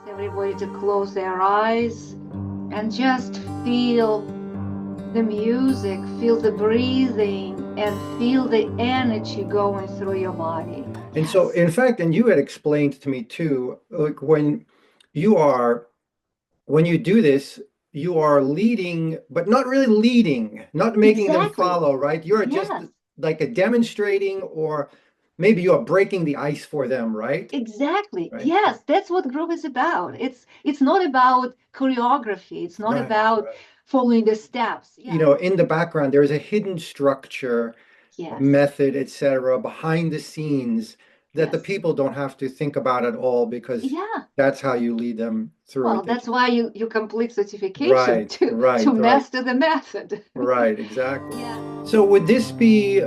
everybody to close their eyes and just feel the music, feel the breathing, and feel the energy going through your body. And so, in fact, and you had explained to me too, like when you do this, you are leading, but not really leading, not making them Exactly. follow, right? You're just Yes. like a demonstrating, or maybe you are breaking the ice for them, right? Exactly. Right. Yes, that's what group is about. It's not about choreography. It's not Right. about following the steps. You Yeah. know, in the background, there's a hidden structure, a Yes. method, etc., behind the scenes that the Yes. people don't have to think about at all because Yeah. that's how you lead them through Well, it. They that's just, why you complete certification right, to right, right, master the method. right, exactly. Yeah. So would this be,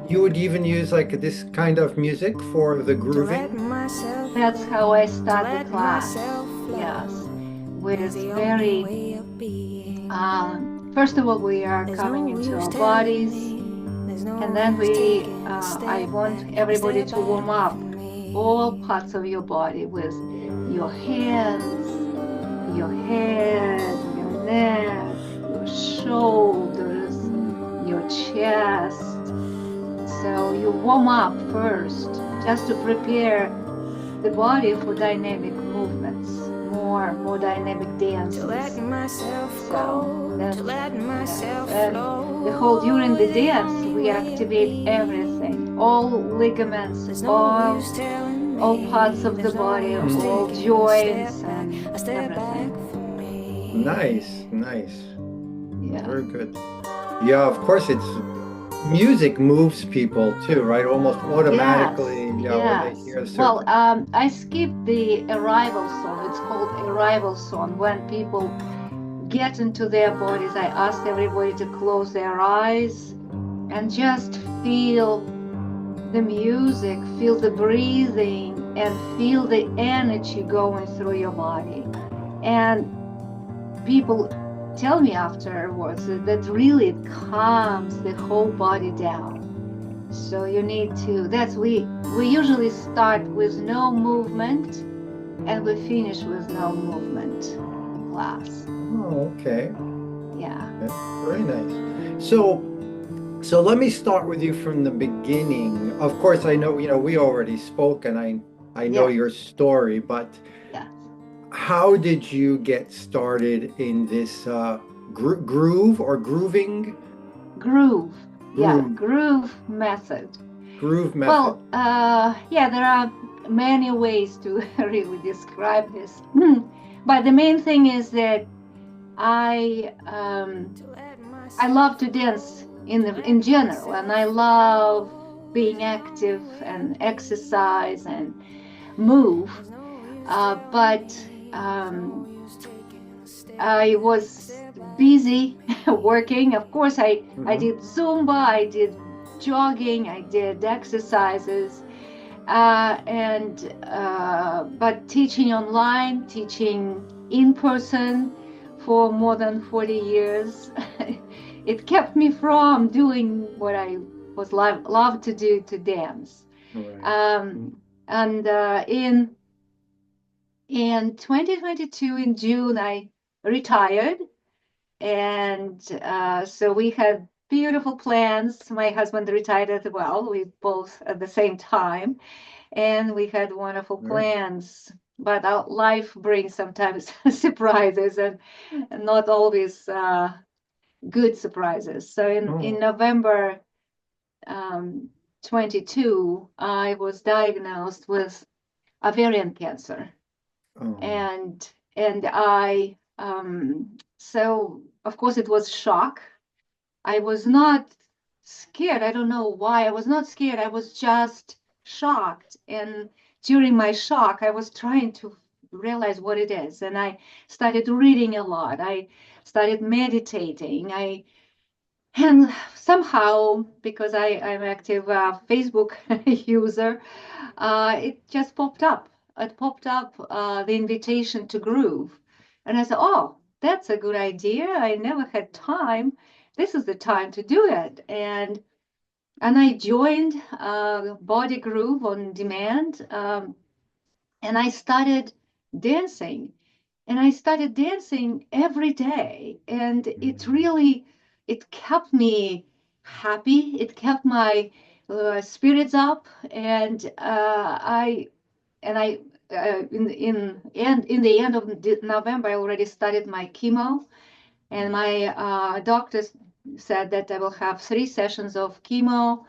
you would even use like this kind of music for the grooving? That's how I start the class. Yes. With very first of all, we are coming into our bodies, and then I want everybody to warm up all parts of your body with your hands, your head, your neck, your shoulders, your chest. So you warm up first just to prepare the body for dynamic movements, more dynamic dances. So and the whole during the dance we activate everything, all ligaments, all parts of the body, all joints and everything. Nice, nice. Yeah. Very good. Yeah, of course, music moves people too, right? Almost Yes, automatically, yeah, when they yes. hear a Well, certain. I skipped the arrival song. It's called arrival song. When people get into their bodies, I asked everybody to close their eyes and just feel the music, feel the breathing, and feel the energy going through your body. And people tell me afterwards that really it calms the whole body down. So you need to, we usually start with no movement and we finish with no movement class. Oh, okay. Yeah. Okay. Very nice. So let me start with you from the beginning. Of course, I know, we already spoke and I know Yes. your story, but Yes. how did you get started in this groove or grooving? Groove. Yeah, Groove, groove method. groove method. Well, yeah, there are many ways to really describe this. But the main thing is that I um, I love to dance in general, and I love being active and exercise and move. But I was busy working. Of course, I Hmm. did Zumba, I did jogging, I did exercises, but teaching online, teaching in person for more than 40 years, it kept me from doing what I was loved to do, to dance. Right. And in 2022 in June, I retired, and so we had beautiful plans. My husband retired as well. We both at the same time, and we had wonderful Very nice. plans. But our life brings sometimes surprises, and not always good surprises. So in Oh, November um, 22, I was diagnosed with ovarian cancer, oh. and I so of course it was shock. I was not scared. I don't know why. I was not scared. I was just shocked. And during my shock, I was trying to realize what it is. And I started reading a lot. I started meditating. And somehow, because I'm active Facebook user, it just popped up. It popped up the invitation to Groove. And I said, oh, that's a good idea. I never had time. This is the time to do it. And I joined Body Groove on demand. And I started dancing. And I started dancing every day. And it kept me happy. It kept my spirits up. In the end of November, I already started my chemo. And my doctors said that I will have 3 sessions of chemo.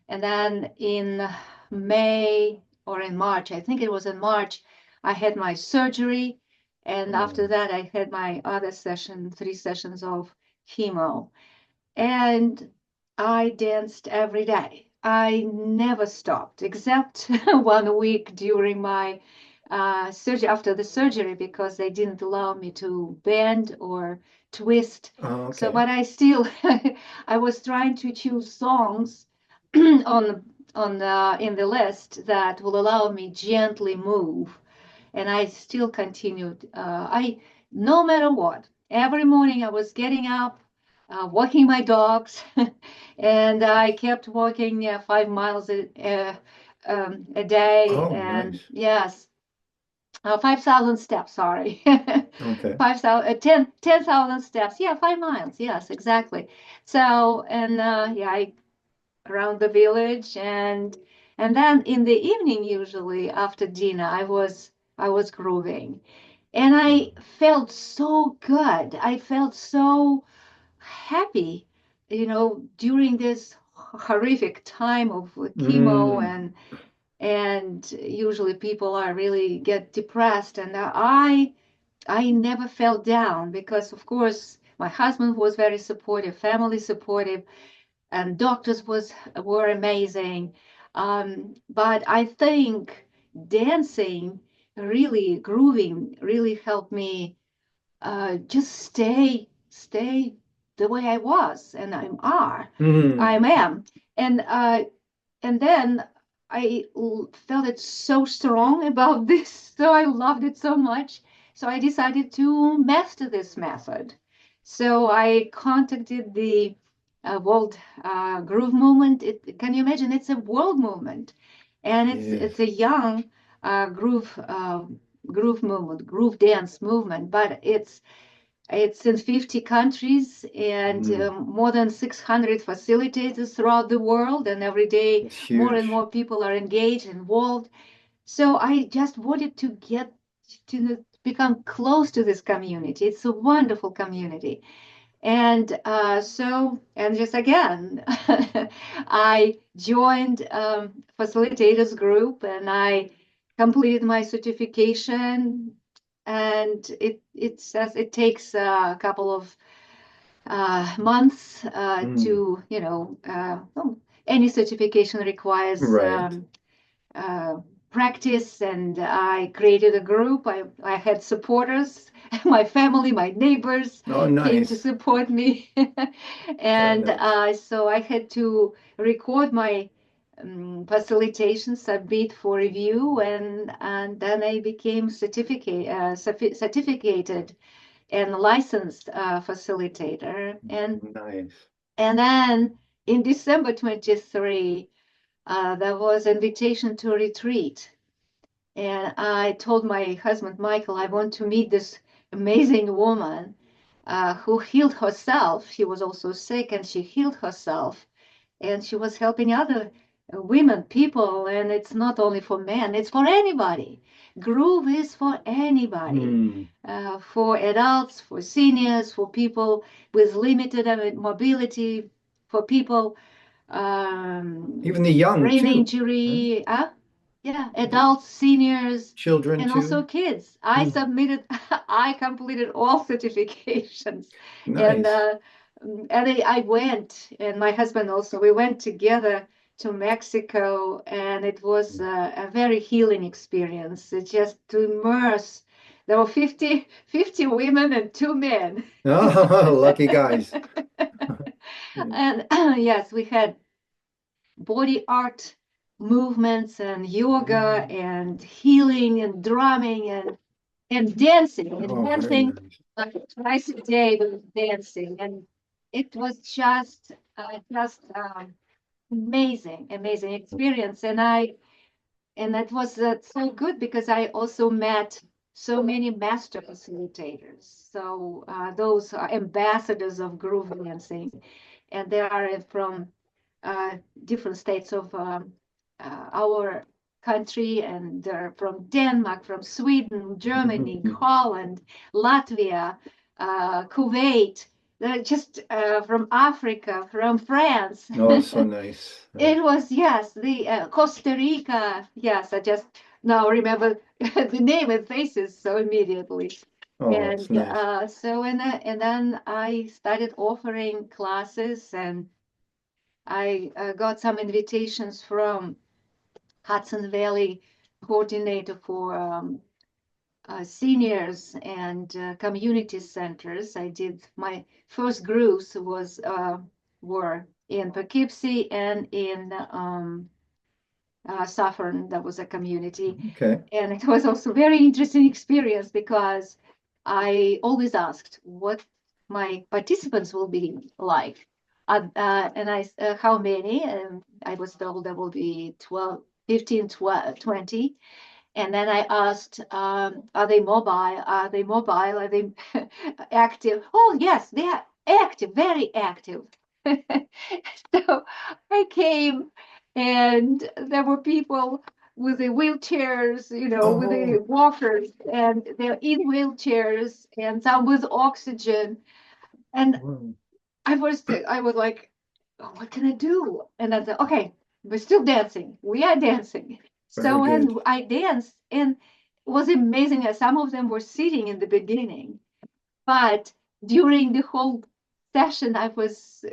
And then in May or in March, I think it was in March, I had my surgery. And after that, I had my other 3 sessions of chemo. And I danced every day. I never stopped, except 1 week during my surgery, after the surgery, because they didn't allow me to bend or twist. So, Okay. but I still, I was trying to choose songs on in the list that will allow me gently move, and I still continued. No matter what, every morning I was getting up, walking my dogs, and I kept walking 5 miles a day. Oh, And nice. yes, 5,000 steps, sorry. Okay. 10,000 steps. Yeah, 5 miles. Yes, exactly. So, and yeah, I around the village, and then in the evening, usually after dinner, I was grooving, and I felt so good. I felt so happy, during this horrific time of chemo. Mm, And usually people are really get depressed, and I never fell down, because of course my husband was very supportive, family supportive, and doctors were amazing. But I think dancing, really grooving, really helped me just stay the way I was, and I mm, am. And uh, and then I felt it so strong about this, so I loved it so much. So I decided to master this method. So I contacted the World Groove Movement. Can you imagine? It's a world movement, and yes. it's a young groove movement, groove dance movement, but it's in 50 countries, and Mm, more than 600 facilitators throughout the world. And every day, it's more and huge. more people are engaged, involved. So I just wanted to get to become close to this community. It's a wonderful community. And just again, I joined facilitators group, and I completed my certification. And it says it takes a couple of months Mm, to, any certification requires right. uh, practice. And I created a group. I had supporters. My family, my neighbors Oh, came to nice. support me. Very And nice. so I had to record my facilitation, submit for review, and then I became certificated and licensed facilitator. Nice. And then in December 23, there was invitation to retreat. And I told my husband, Michael, I want to meet this amazing woman who healed herself. She was also sick, and she healed herself. And she was helping other women, people. And it's not only for men, it's for anybody. Groove is for anybody, Mm, for adults, for seniors, for people with limited mobility, for people even the young brain too, right? injury, yeah, The adults, seniors, children and also too. kids. Mm, I completed all certifications, and nice. uh, I went, and my husband also. We went together to Mexico, and it was a very healing experience. It's just to immerse. There were 50 women and 2 men. Oh, lucky guys. And yes, we had body art movements and yoga Mm. and healing and drumming and dancing and Oh, very dancing nice. like twice a day with dancing. And it was just amazing experience. And that was so good, because I also met so many master facilitators. So those are ambassadors of groove dancing, and they are from different states of our country, and they're from Denmark, from Sweden, Germany, Holland, Latvia, Kuwait. They're just from Africa, from France. Oh, so nice. It was, yes, the Costa Rica. Yes, I just now remember the name and faces so immediately. Oh, it's And nice. so, and then I started offering classes, and I got some invitations from Hudson Valley coordinator for seniors and community centers. I did my first grooves were in Poughkeepsie and in Saffron. That was a community, Okay. and it was also very interesting experience because I always asked what my participants will be like. And how many? And I was told there will be 12, 15, 12, 20. And then I asked, are they mobile? Are they mobile? Are they active? Oh, yes, they are active, very active. So I came, and there were people with the wheelchairs, with the Oh, walkers, and they're in wheelchairs, and some with oxygen. And wow. I was like, oh, what can I do? And I said, okay, we're still dancing. We are dancing. Very So good. and I danced, and it was amazing. Some of them were sitting in the beginning, but during the whole session, I was,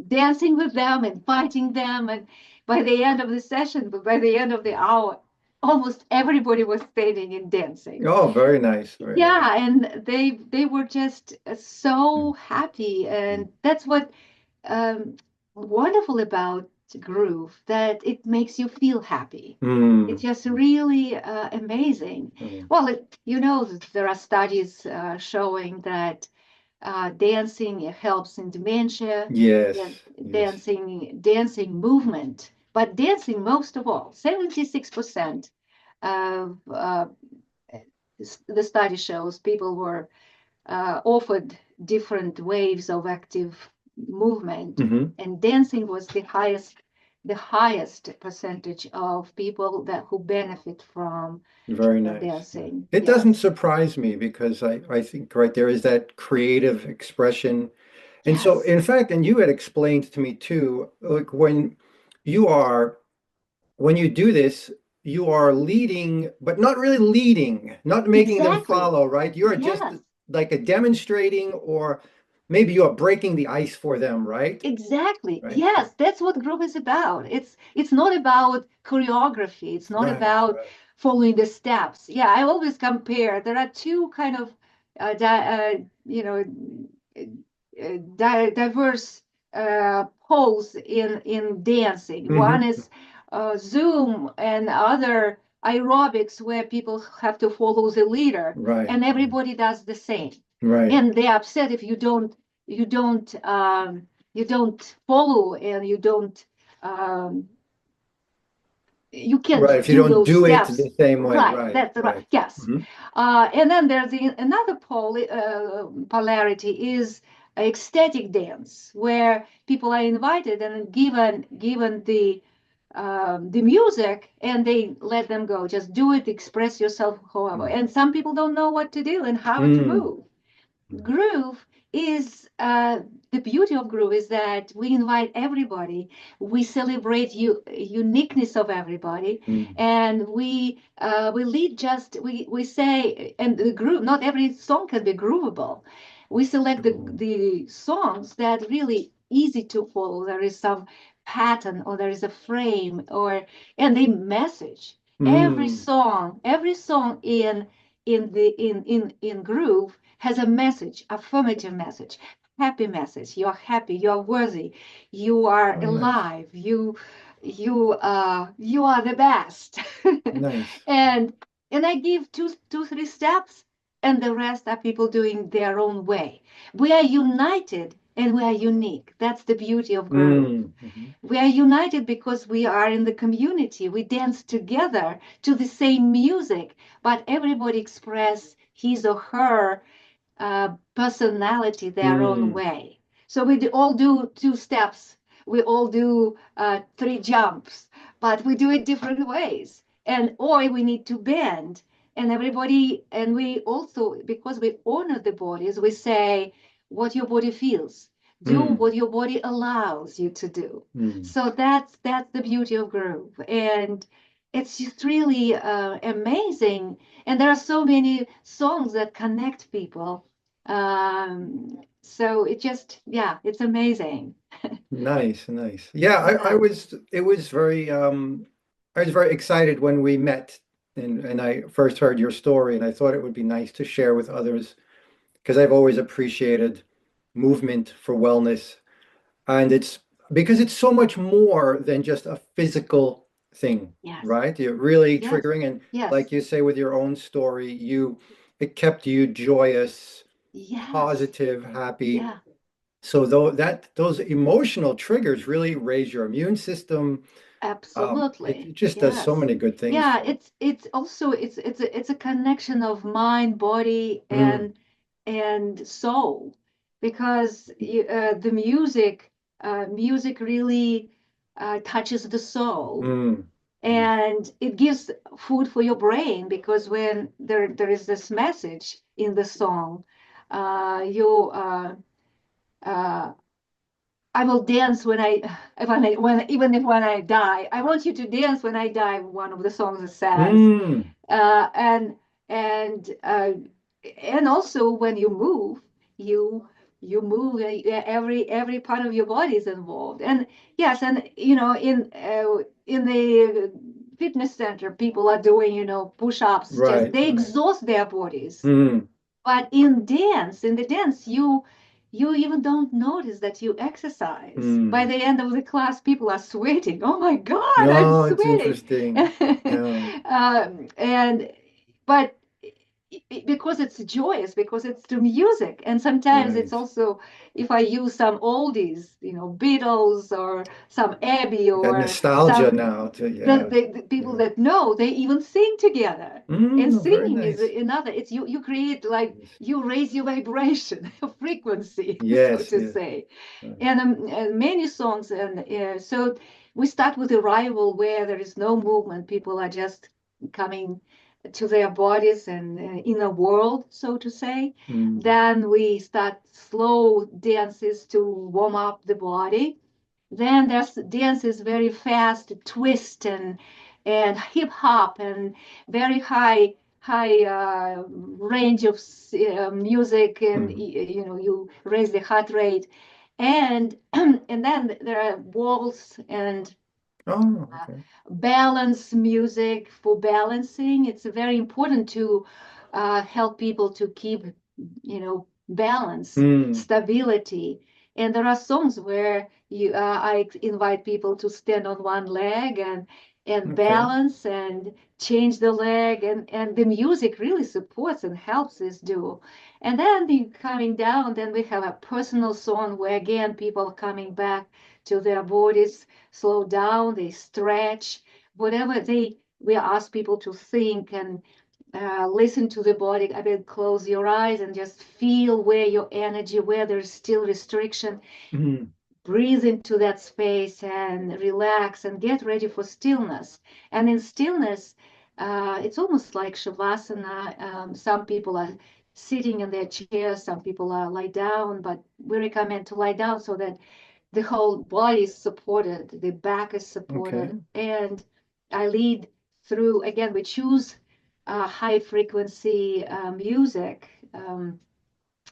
dancing with them, inviting them. And by the end of the session, by the end of the hour, almost everybody was standing and dancing. Oh, very nice. Very nice. Yeah, and they were just so happy, and that's what um, wonderful about groove, that it makes you feel happy. It's Mm. just really amazing. Mm. Well, there are studies showing that dancing helps in dementia, Yes. dan- Yes. dancing movement, but dancing most of all, 76% of the study shows people were offered different waves of active movement, Hmm. and dancing was the highest percentage of people that who benefit from Very nice. Yeah. dancing. It doesn't Yes, surprise me because I think right there is that creative expression. And so, yes, in fact, and you had explained to me too, like you are, when you do this, you are leading, but not really leading, not making them exactly. follow, right? You're just Yes, like a demonstrating, or maybe you are breaking the ice for them, right? exactly. Right. Yes, that's what group is about. It's not about choreography. It's not Right. about Right. following the steps. Yeah, I always compare. There are two kind of di you know diverse poles in dancing. One Hmm. is Zoom and other aerobics where people have to follow the leader, Right. and everybody does the same. Right. And they're upset if you don't you don't follow, and um, you can't Right. If you do don't those do it steps the same way. right. Right. That's right. Right. Yes. Hmm. And then there's another polarity is ecstatic dance, where people are invited and given the music, and they let them go. Just do it, express yourself, however. And some people don't know what to do and how to Mm. move. Groove is the beauty of groove is that we invite everybody, we celebrate uniqueness of everybody, Mm. and we lead, just we say, and the groove, not every song can be groovable. We select Oh. the songs that really easy to follow. There is some pattern, or there is a frame, or and the message. Mm. Every song in groove has a message, affirmative message, happy message. You are happy, you are worthy, you are Oh, nice. alive, you are the best. Nice. and and I give two, 3 steps, and the rest are people doing their own way. We are united and we are unique. That's the beauty of groove. Mm-hmm. We are united because we are in the community. We dance together to the same music, but everybody express his or her personality their own Mm. way. So we all do two steps, we all do three jumps, but we do it different ways. And or we need to bend, and everybody, and we also, because we honor the bodies, we say what your body feels. Do Mm. what your body allows you to do. Mm. So that's the beauty of groove, and it's just really amazing. And there are so many songs that connect people, so it just, yeah, it's amazing. Nice, nice. Yeah, I Yeah. was it was very I was very excited when we met and I first heard your story and I thought it would be nice to share with others because I've always appreciated movement for wellness. And it's because it's so much more than just a physical thing, Yes. right? You're really Yes. triggering, and Yes. like you say with your own story, it kept you joyous, Yes. positive, happy. Yeah. So though that those emotional triggers really raise your immune system. It Absolutely. just does so Yes. many good things Yeah, for it's also it's a connection of mind, body, you. Mm, and soul, because the music really touches the soul, mm, mm. and it gives food for your brain, because when there is this message in the song, you uh, I will dance when even if when I die. I want you to dance when I die. One of the songs says, Mm, uh, and and uh, and also when you move, you you move. Every part of your body is involved. And yes, and in the fitness center, people are doing push-ups. Just right, they right. exhaust their bodies. Mm, But in the dance, you even don't notice that you exercise. By mm. the end of the class, people are sweating. Oh my God, I'm No, it's sweating. interesting. Yeah. And but because it's joyous, because it's the music, and sometimes it's Right. also, if I use some oldies, Beatles or some Abbey Got or nostalgia some, now too. the, Yeah. the people Yeah. that know, they even sing together. And Very singing is nice. another, it's you create, like, Yes. you raise your vibration, your frequency, so Yes. to Yes. say. Right. And many songs, and so we start with arrival, where there is no movement. People are just coming to their bodies and in a world, so to say. Mm. Then we start slow dances to warm up the body. Then there's dances very fast, twist and hip hop, and very high range of music, and Mm. you raise the heart rate, and and then there are waltz and Oh, uh, okay. balance music for balancing. It's very important to help people to keep, balance, Mm. stability. And there are songs where I invite people to stand on one leg and Okay. balance and change the leg, and the music really supports and helps this duo. And then coming down, then we have a personal song where again people are coming back to their bodies, slow down, they stretch, whatever we ask people to think and listen to the body. I mean, close your eyes and just feel where your energy, where there's still restriction. Mm. Breathe into that space and relax and get ready for stillness. And in stillness, it's almost like shavasana. Some people are sitting in their chairs, some people are lie down, but we recommend to lie down so that the whole body is supported, the back is Okay. supported, and I lead through. Again, we choose high frequency music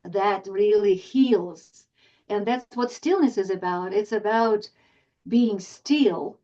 that really heals, and that's what stillness is about. It's about being still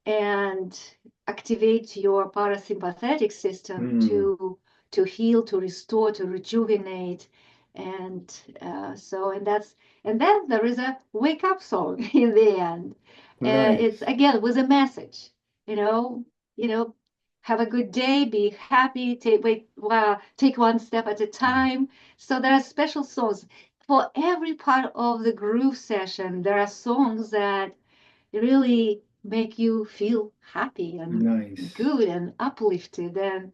and activate your parasympathetic system Mm. to heal, to restore, to rejuvenate. And and that's, and then there is a wake up song in the end. It's Nice. again with a message, you know, you know, have a good day, be happy, take one step at a Mm. time. So there are special songs for every part of the groove session, there are songs that really make you feel happy and Nice. good and uplifted and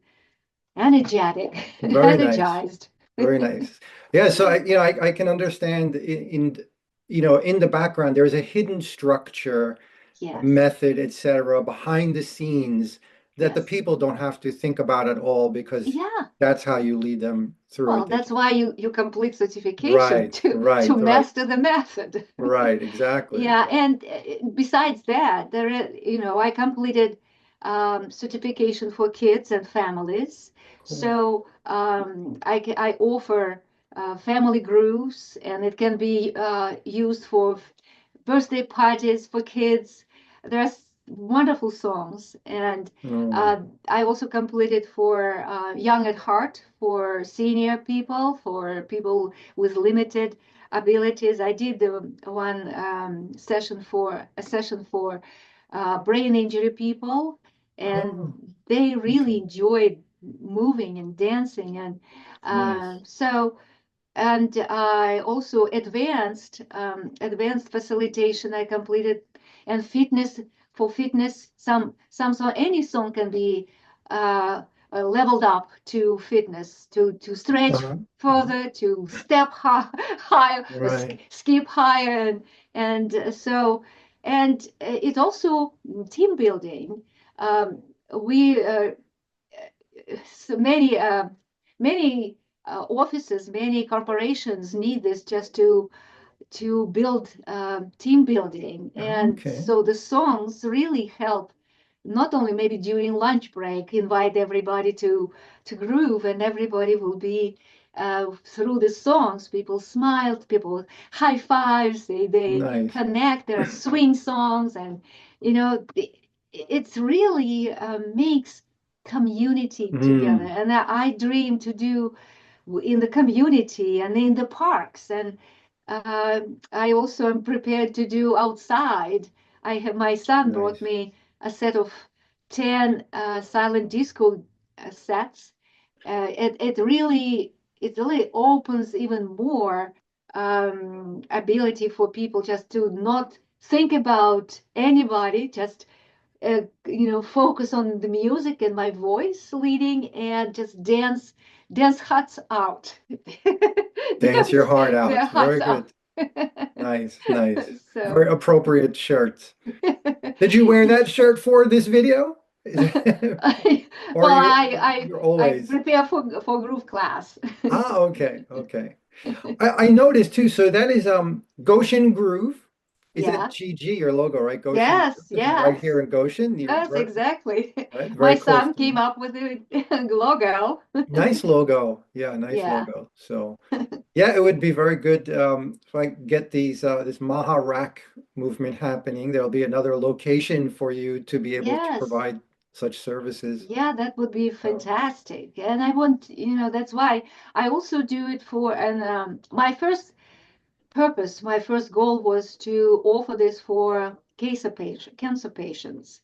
energetic, Very nice. energized. Very nice. Yeah, so I can understand in the background there's a hidden structure, a Yes, method, etc., behind the scenes that the yes. people don't have to think about at all because Yeah. that's how you lead them through Well, it. that's why you complete certification Right, to right, right, master the method. right, exactly, Yeah, exactly. and besides that, there is, I completed certification for kids and families. Cool. So I offer family grooves, and it can be used for birthday parties for kids. There's wonderful songs, and Mm. uh, I also completed for Young at Heart, for senior people, for people with limited abilities. I did the one session for brain injury people, and Oh, they really okay. enjoyed moving and dancing, and Nice. so and I also advanced facilitation I completed, and fitness for fitness. Some song, any song can be uh, leveled up to fitness, to stretch Uh-huh. Uh-huh. further, to step higher, Right. skip higher, and it also team building. We so many offices, many corporations need this just to build team building, and Okay. so the songs really help. Not only maybe during lunch break, invite everybody to groove, and everybody will be through the songs. People smiled, people high fives, they Nice. connect. There are swing songs, and it's really makes community together. Mm. And I dream to do in the community and in the parks. And I also am prepared to do outside. I have my son brought Nice. me a set of 10 silent disco sets. It really opens even more ability for people just to not think about anybody, just focus on the music and my voice leading, and just dance hearts out. Dance your Dance heart their out. hearts Very out. good. Nice, nice. So Very appropriate shirt. Did you wear that shirt for this video? Or well, you're I always? prepare for groove class. Ah, okay, okay. I noticed too, so that is Goshen Groove. Is that Yeah. GG, your logo, right? Goshen Yes, Groove, right here yes. in Goshen. You're Yes, exactly. right, My very close son to came me. up with the logo. Nice logo. Yeah, nice Yeah. logo. So yeah, it would be very good if I get this Maha Rack movement happening. There'll be another location for you to be able to Yes. provide such services. Yeah, that would be So, fantastic. And I want, that's why I also do it for, and my first purpose, my first goal was to offer this for cancer patients.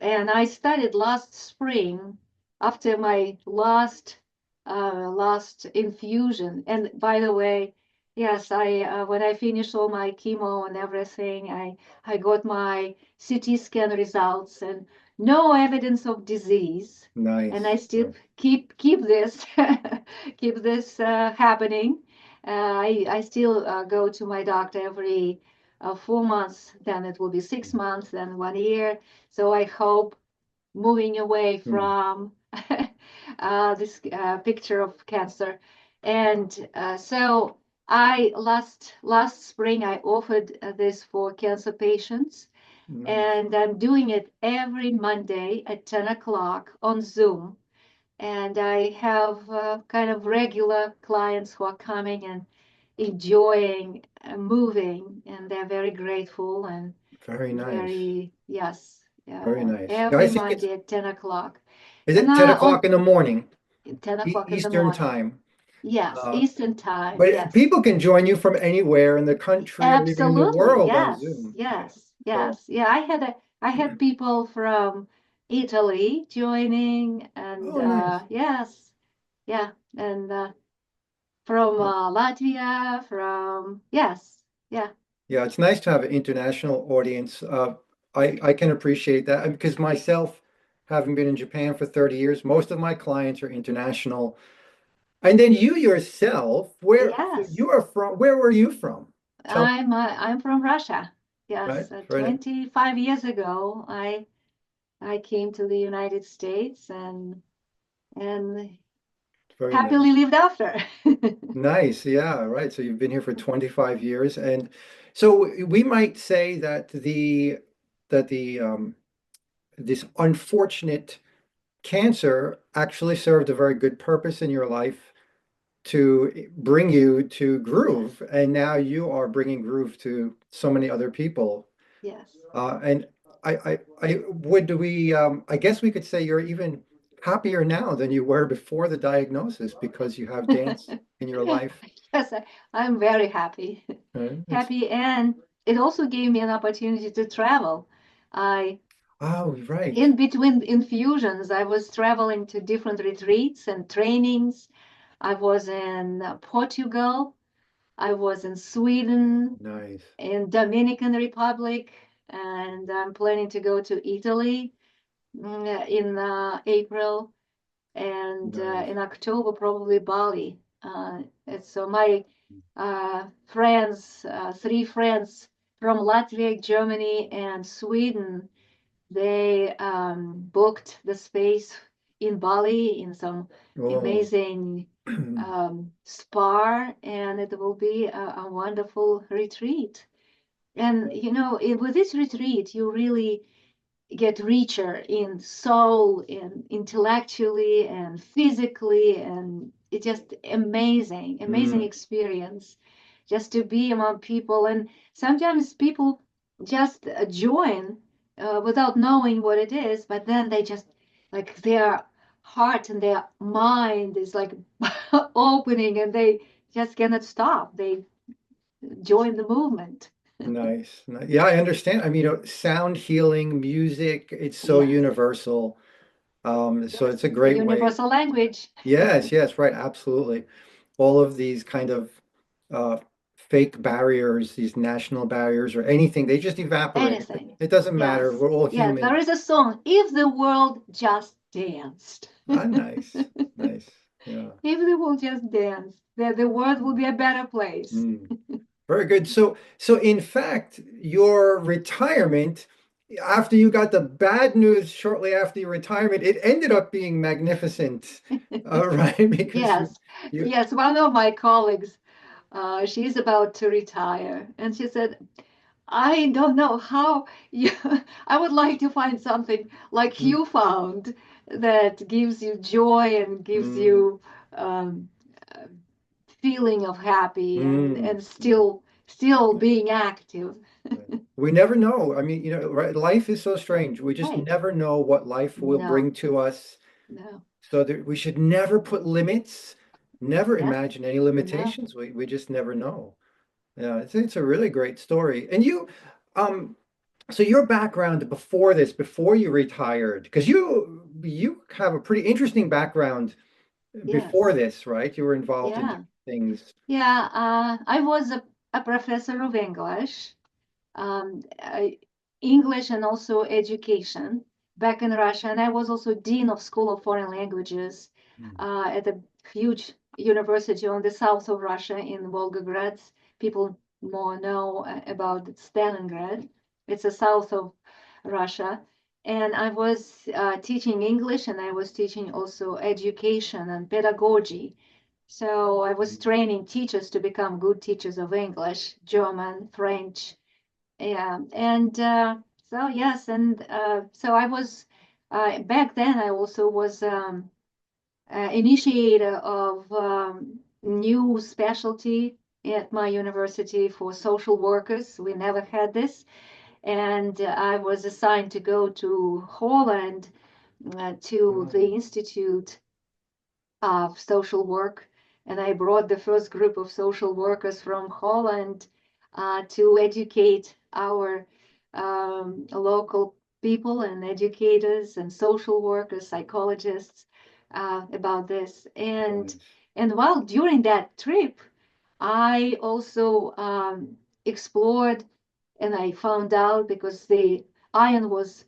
And I started last spring after my last infusion. And by the way, yes, I when I finished all my chemo and everything, I got my CT scan results and no evidence of disease. And I nice. still keep this keep this happening. I still go to my doctor every 4 months. Then it will be 6 months. Then 1 year. So I hope moving away Hmm. from this picture of cancer. And so I last spring I offered this for cancer patients, Nice. and I'm doing it every Monday at 10 o'clock on Zoom. And I have kind of regular clients who are coming and enjoying moving, and they're very grateful and Very nice. very, yes, Very nice. Yeah, I every think it's, Monday at 10 o'clock. is And it 10 on o'clock in the morning, 10 o'clock in the Eastern morning. time? Yes, Uh, Eastern time. but Yes. people can join you from anywhere in the country or even in the Absolutely. world on Yes. Zoom. Yeah. Yes. So, Yes. Yeah, I had people from Italy joining, and oh, nice. yes. Yeah. And from Latvia, yes, yeah, Yeah, it's nice to have an international audience. I can appreciate that because myself, having been in Japan for 30 years, most of my clients are international. And then you yourself, yes. where were you from? Tell me, I'm from Russia. right? Yes, Right. 25 years ago, I came to the United States and Very happily nice. lived after. Nice. Yeah, right. So you've been here for 25 years. And so we might say that the this unfortunate cancer actually served a very good purpose in your life to bring you to Yes, Groove, and now you are bringing Groove to so many other people. yes. And I guess we could say you're even happier now than you were before the diagnosis because you have dance in your life. Yes, I'm very happy. Right? Happy, and it also gave me an opportunity to travel. I Oh, right. In between infusions, I was traveling to different retreats and trainings. I was in Portugal, I was in Sweden, Nice. in Dominican Republic, and I'm planning to go to Italy in April, and Nice. in October probably Bali. So my friends, three friends from Latvia, Germany, and Sweden, they booked the space in Bali in some Oh. amazing spa, and it will be a wonderful retreat. And with this retreat, you really get richer in soul and intellectually and physically, and it's just amazing Mm, experience just to be among people. And sometimes people just join without knowing what it is, but then they just like their heart and their mind is like opening, and they just cannot stop. They join the movement. nice. Yeah, I understand. I mean, sound healing, music, it's so Yes, universal. So yes, it's a a great way. universal language. Yes, right, absolutely. All of these kind of uh, fake barriers, these national barriers or anything, they just evaporate. Anything. It doesn't matter. Yes. We're all Yes. There human. is a song, If the World Just Danced. Ah, nice, nice. Yeah. If the world just danced, then the world will be a better place. Mm. Very good. So in fact, your retirement, after you got the bad news shortly after your retirement, it ended up being magnificent, right? Because Yes. you, Yes. One of my colleagues, she's about to retire, and she said, I don't know how you, I would like to find something like mm, you found that gives you joy and gives mm, you um, feeling of happy mm, and mm. still being active. Right. We never know. I mean, right, life is so strange. We just Right. never know what life will No, bring to us. no. So that we should never put limits, never Yes, imagine any no. limitations. We just never know. Yeah, it's a really great story. And um, so your background before this, before you retired, because you have a pretty interesting background before Yes. this, right? You were involved in Yeah. different things. Yeah. I was a professor of English, English and also education back in Russia. And I was also Dean of School of Foreign Languages Mm. at a huge university on the south of Russia in Volgograd. People more know about Stalingrad. It's the south of Russia. And I was teaching English, and I was teaching also education and pedagogy. So I was training teachers to become good teachers of English, German, French, yeah, and so yes, and so I was back then. I also was initiator of new specialty at my university for social workers. We never had this, and I was assigned to go to Holland to the Oh, Institute of social work, and I brought the first group of social workers from Holland to educate our local people and educators and social workers, psychologists about this. And nice. And while during that trip, I also explored, and I found out because the iron was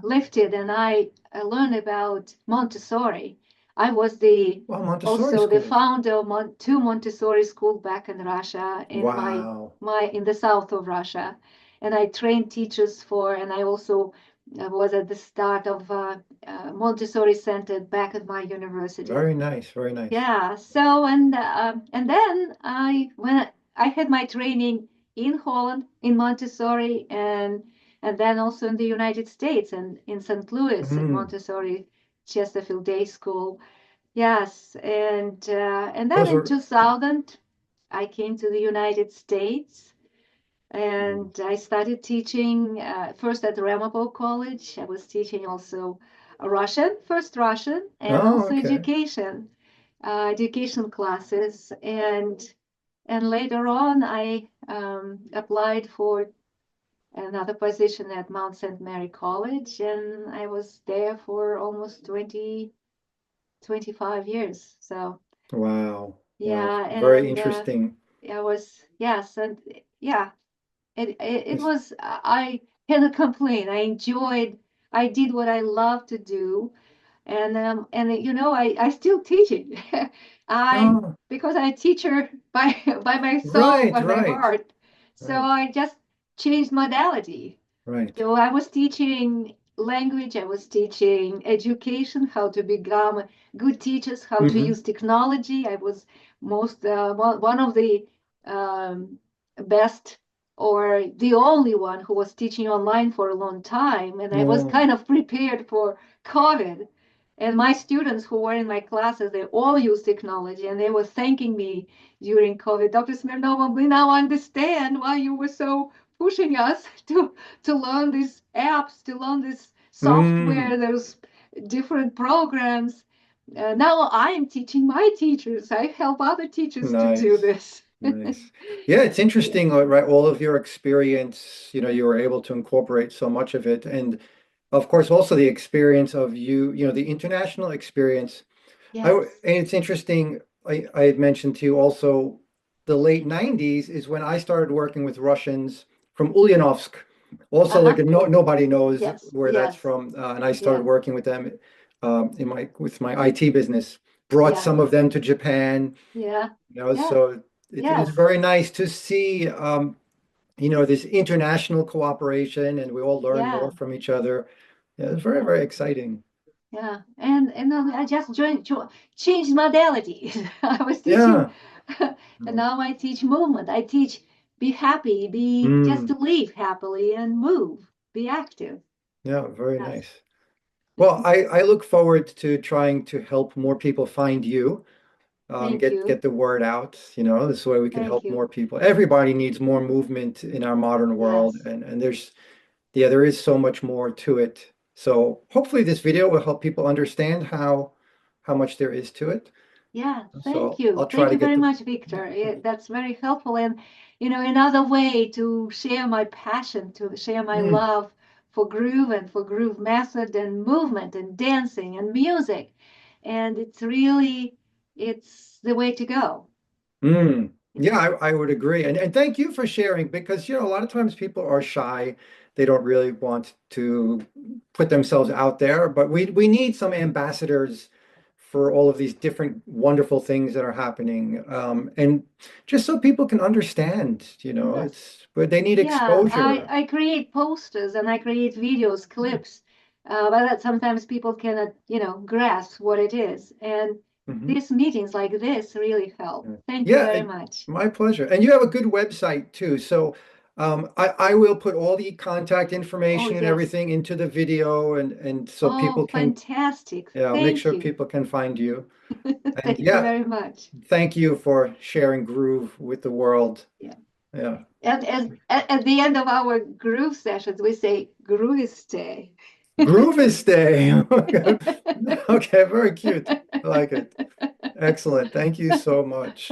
lifted, and I learned about Montessori. I was the Well, Montessori also the schools. founder of two Montessori schools back in Russia, in Wow. my in the south of Russia, and I trained teachers for, and I also was at the start of Montessori Center back at my university. Very nice. Very nice. Yeah. So and then I had my training in Holland in Montessori, and then also in the United States and in St. Louis at Mm. Montessori Chesterfield Day School. Yes, and then Those in were 2000 I came to the United States mm. and I started teaching first at Ramapo College. I was teaching also Russian, first Russian, and Oh, also okay. education classes. And later on, I applied for another position at Mount St. Mary College, and I was there for almost 25 years. So Wow. Wow. yeah, Very and interesting. I was, yes, and yeah, it was, I cannot complain. I did what I love to do, and you know, I still teaching. I Oh, because I teacher by by my soul, right, by my right, heart. So right, I just changed modality. right. So I was teaching language, I was teaching education, how to become good teachers, how to Mm-hmm. use technology. I was one of the um, best or the only one who was teaching online for a long time. And I was Oh. kind of prepared for COVID. And my students who were in my classes, they all use technology and they were thanking me during COVID. Dr. Smirnova, we now understand why you were so pushing us to learn these apps, to learn this Mm. software, those different programs. Now I am teaching my teachers. I help other teachers to do Nice. this. Nice. Yeah, it's Yeah. interesting, right? All of your experience, you were able to incorporate so much of it. And of course, also the experience of the international experience. Yes. And it's interesting, I had mentioned to you also the late 90s is when I started working with Russians from Ulyanovsk. Also, like Uh-huh. nobody knows Yes. where that's Yes. from. And I started Yes. working with them with my IT business, brought Yeah. some of them to Japan, Yeah. Yeah. so it is Yes. very nice to see this international cooperation and we all learn more Yeah. from each other. Yeah, it's very, Yeah. very exciting. Yeah. And then I just changed modality. I was teaching, Yeah. and now I teach movement. I teach be happy, be just Mm. to live happily and move, be active. Yeah, very Yes. nice. Well, I look forward to trying to help more people find you, Thank get you. the word out, this way we can Thank help you. more people. Everybody needs more movement in our modern world, Yes. and there is so much more to it. So hopefully this video will help people understand how much there is to it. Yeah, thank So you. I'll try Thank to you get very the much, Victor. That's very helpful. And, another way to share my passion, to share my mm, love for groove and for groove method and movement and dancing and music. And it's the way to go. mm. Yeah, Yeah. I would agree. And thank you for sharing because a lot of times people are shy. They don't really want to put themselves out there, but we need some ambassadors for all of these different wonderful things that are happening. And just so people can understand, Yes. but they need Yeah, I, exposure. I create posters and I create videos, clips, but that sometimes people cannot, grasp what it is. And Mhm. these meetings like this really help. Thank you Yeah, very much. my pleasure. And you have a good website too. So I will put all the contact Oh, information and yes. everything into the video and so Oh, people can, fantastic. yeah, make Thank sure you. people can find you. And Thank you yeah, very much. thank you for sharing Groove with the world. Yeah. Yeah. And at the end of our groove sessions, we say groove stay. Groove is staying. Okay, very cute. I like it. Excellent. Thank you so much.